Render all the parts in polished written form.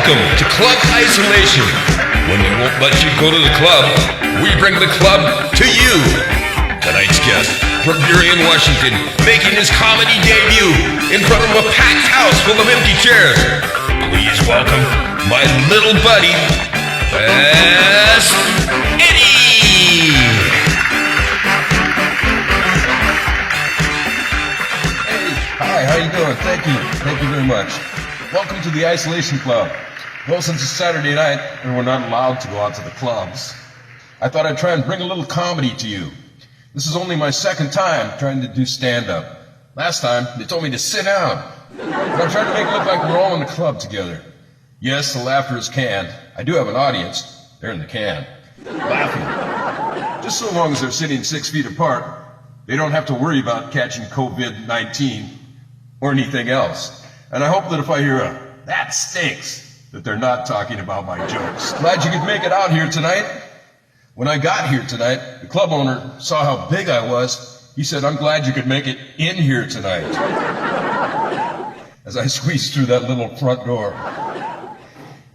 Welcome to Club Isolation. When we won't let you go to the club, we bring the club to you. Tonight's guest from Burien, Washington, making his comedy debut in front of a packed house full of empty chairs. Please welcome my little buddy, Eddy. Hi, how you doing? Thank you very much. Welcome to the Isolation Club. Well, since it's Saturday night and we're not allowed to go out to the clubs, I thought I'd try and bring a little comedy to you. This is only my second time trying to do stand-up. Last time, they told me to sit down. But I'm trying to make it look like we're all in the club together. Yes, the laughter is canned. I do have an audience. They're in the can. Laughing. Just so long as they're sitting 6 feet apart, they don't have to worry about catching COVID-19 or anything else. And I hope that if I hear a, "That stinks," that they're not talking about my jokes. Glad you could make it out here tonight. When I got here tonight, the club owner saw how big I was. He said, "I'm glad you could make it in here tonight." As I squeezed through that little front door.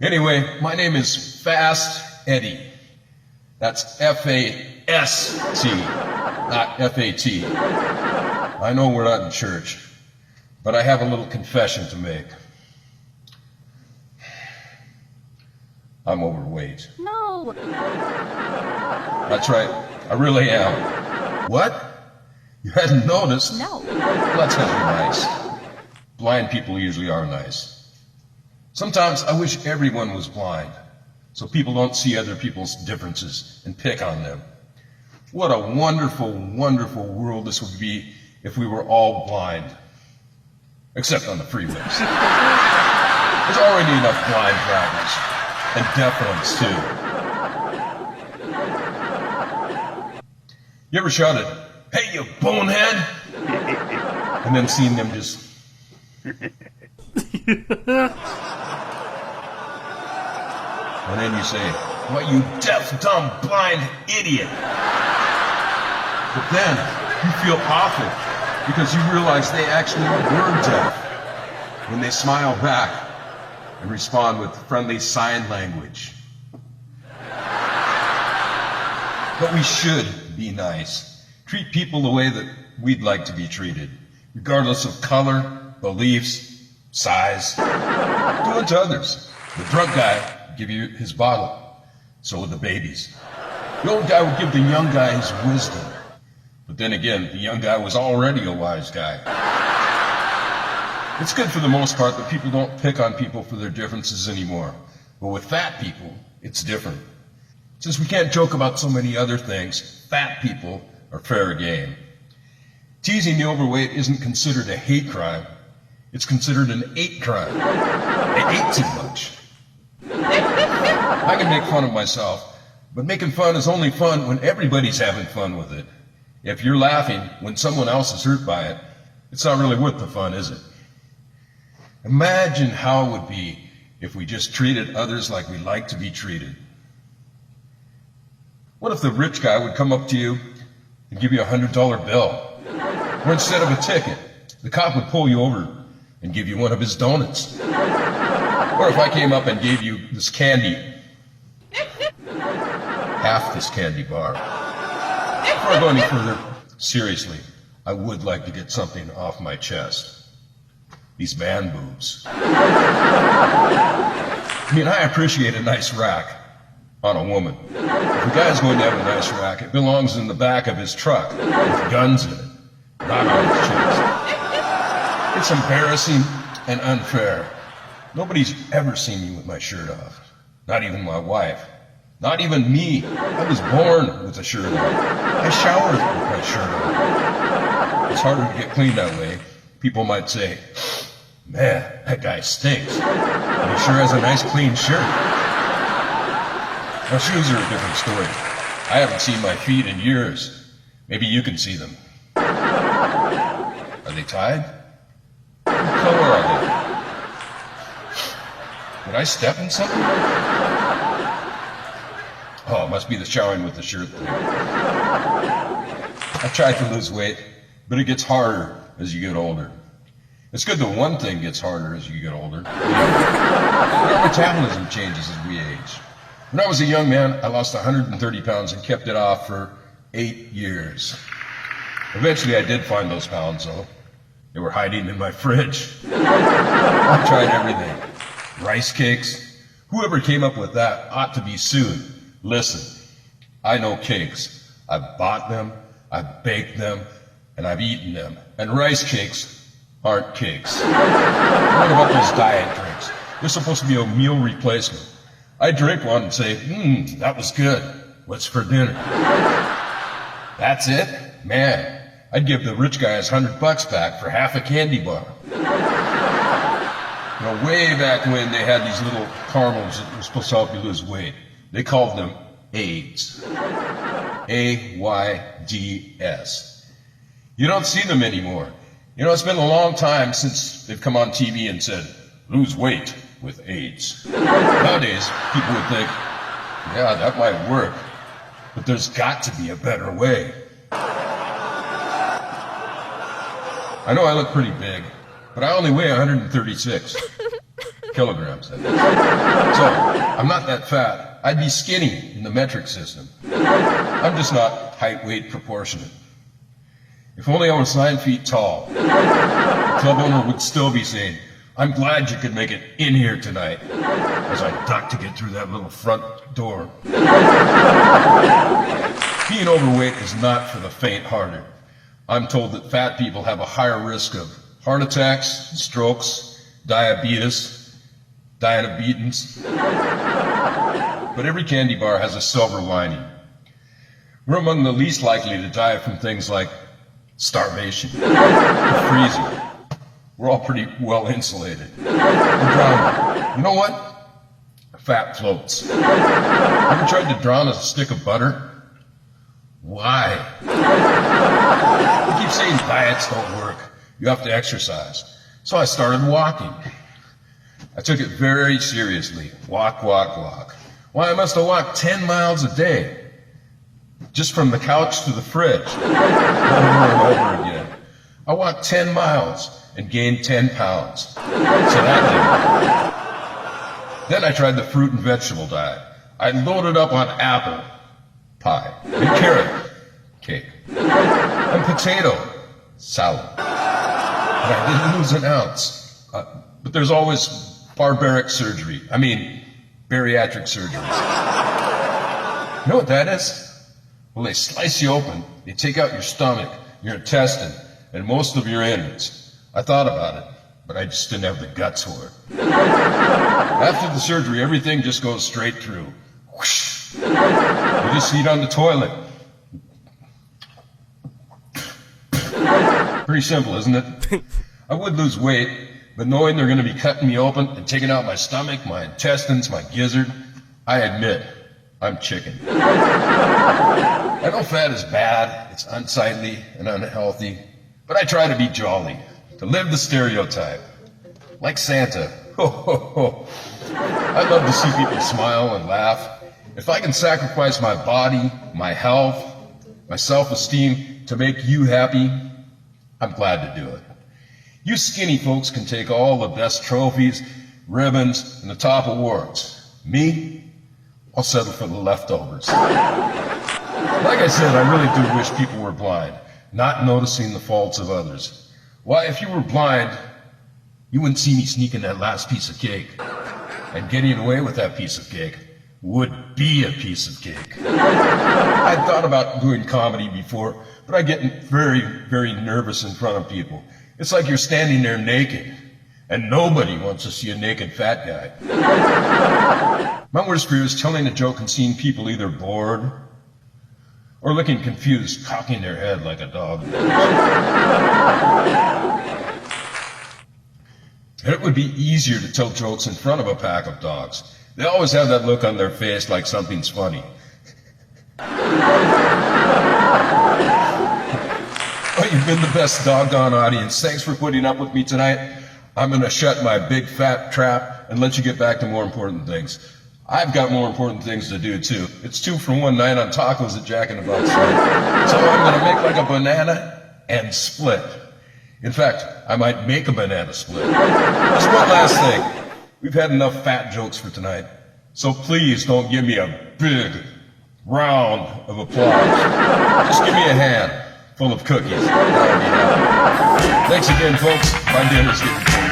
Anyway, my name is Fast Eddy. That's F-A-S-T, not F-A-T. I know we're not in church, but I have a little confession to make. I'm overweight. No. That's right, I really am. What? You hadn't noticed? No. Well, that's because you're nice. Blind people usually are nice. Sometimes I wish everyone was blind, so people don't see other people's differences and pick on them. What a wonderful, wonderful world this would be if we were all blind. Except on the freeways. There's already enough blind drivers. And deaf ones, too. You ever shouted, "Hey, you bonehead!" And then seen them just... And then you say, "What, you deaf, dumb, blind idiot!" But then you feel awful because you realize they actually were deaf when they smile back and respond with friendly sign language. But we should be nice. Treat people the way that we'd like to be treated, regardless of color, beliefs, size. Do it to others. The drunk guy would give you his bottle. So would the babies. The old guy would give the young guy his wisdom. But then again, the young guy was already a wise guy. It's good for the most part that people don't pick on people for their differences anymore. But with fat people, it's different. Since we can't joke about so many other things, fat people are fair game. Teasing the overweight isn't considered a hate crime. It's considered an ate crime. I ate too much. I can make fun of myself, but making fun is only fun when everybody's having fun with it. If you're laughing when someone else is hurt by it, it's not really worth the fun, is it? Imagine how it would be if we just treated others like we like to be treated. What if the rich guy would come up to you and give you $100 bill? Or instead of a ticket, the cop would pull you over and give you one of his donuts. Or if I came up and gave you this candy, half this candy bar. Before I go any further, seriously, I would like to get something off my chest. These man boobs. I mean, I appreciate a nice rack on a woman. If a guy's going to have a nice rack, it belongs in the back of his truck with guns in it, not on his chest. It's embarrassing and unfair. Nobody's ever seen me with my shirt off. Not even my wife. Not even me. I was born with a shirt on. I showered with my shirt on. It's harder to get clean that way. People might say, "Man, that guy stinks. But he sure has a nice clean shirt." Now, shoes are a different story. I haven't seen my feet in years. Maybe you can see them. Are they tied? What color are they? Did I step in something? Oh, it must be the showering with the shirt thing. I tried to lose weight, but it gets harder as you get older. It's good that one thing gets harder as you get older. Our metabolism changes as we age. When I was a young man, I lost 130 pounds and kept it off for 8 years. Eventually, I did find those pounds, though. They were hiding in my fridge. I tried everything. Rice cakes. Whoever came up with that ought to be sued. Listen, I know cakes. I've bought them, I've baked them, and I've eaten them. And rice cakes aren't cakes. What about those diet drinks? They're supposed to be a meal replacement. I drink one and say, that was good. What's for dinner? That's it? Man, I'd give the rich guy his $100 back for half a candy bar. You know, way back when they had these little caramels that were supposed to help you lose weight. They called them AIDS. AIDS. You don't see them anymore. You know, it's been a long time since they've come on TV and said, lose weight with AIDS. Nowadays, people would think, yeah, that might work, but there's got to be a better way. I know I look pretty big, but I only weigh 136 kilograms. So, I'm not that fat. I'd be skinny in the metric system. I'm just not height-weight proportionate. If only I was 9 feet tall, the club owner would still be saying, I'm glad you could make it in here tonight, as I duck to get through that little front door. Being overweight is not for the faint-hearted. I'm told that fat people have a higher risk of heart attacks, strokes, diabetes. But every candy bar has a silver lining. We're among the least likely to die from things like starvation, or freezing. We're all pretty well insulated. We're drowning. You know what? Fat floats. Ever tried to drown a stick of butter? Why? They keep saying diets don't work. You have to exercise. So I started walking. I took it very seriously. Walk. Why, I must have walked 10 miles a day. Just from the couch to the fridge. Over and over again. I walked 10 miles and gained 10 pounds. So that did it. Then I tried the fruit and vegetable diet. I loaded up on apple pie and carrot cake and potato salad. And I didn't lose an ounce. But there's always bariatric surgery. You know what that is? Well, they slice you open, they take out your stomach, your intestine, and most of your innards. I thought about it, but I just didn't have the guts for it. After the surgery, everything just goes straight through. Whoosh. You just eat on the toilet. Pretty simple, isn't it? I would lose weight, but knowing they're going to be cutting me open and taking out my stomach, my intestines, my gizzard, I admit, I'm chicken. I know fat is bad, it's unsightly and unhealthy, but I try to be jolly, to live the stereotype. Like Santa. Ho, ho, ho. I love to see people smile and laugh. If I can sacrifice my body, my health, my self-esteem to make you happy, I'm glad to do it. You skinny folks can take all the best trophies, ribbons, and the top awards. Me? I'll settle for the leftovers. Like I said, I really do wish people were blind, not noticing the faults of others. Why, if you were blind, you wouldn't see me sneaking that last piece of cake. And getting away with that piece of cake would be a piece of cake. I'd thought about doing comedy before, but I get very, very nervous in front of people. It's like you're standing there naked, and nobody wants to see a naked fat guy. My worst fear is telling a joke and seeing people either bored or looking confused, cocking their head like a dog. And it would be easier to tell jokes in front of a pack of dogs. They always have that look on their face like something's funny. Oh, you've been the best doggone audience. Thanks for putting up with me tonight. I'm going to shut my big fat trap and let you get back to more important things. I've got more important things to do, too. It's 2 for 1 night on tacos at Jack in the Box. So I'm going to make like a banana and split. In fact, I might make a banana split. Just one last thing. We've had enough fat jokes for tonight, so please don't give me a big round of applause. Just give me a hand full of cookies. Thanks again, folks. My dinner's getting cold.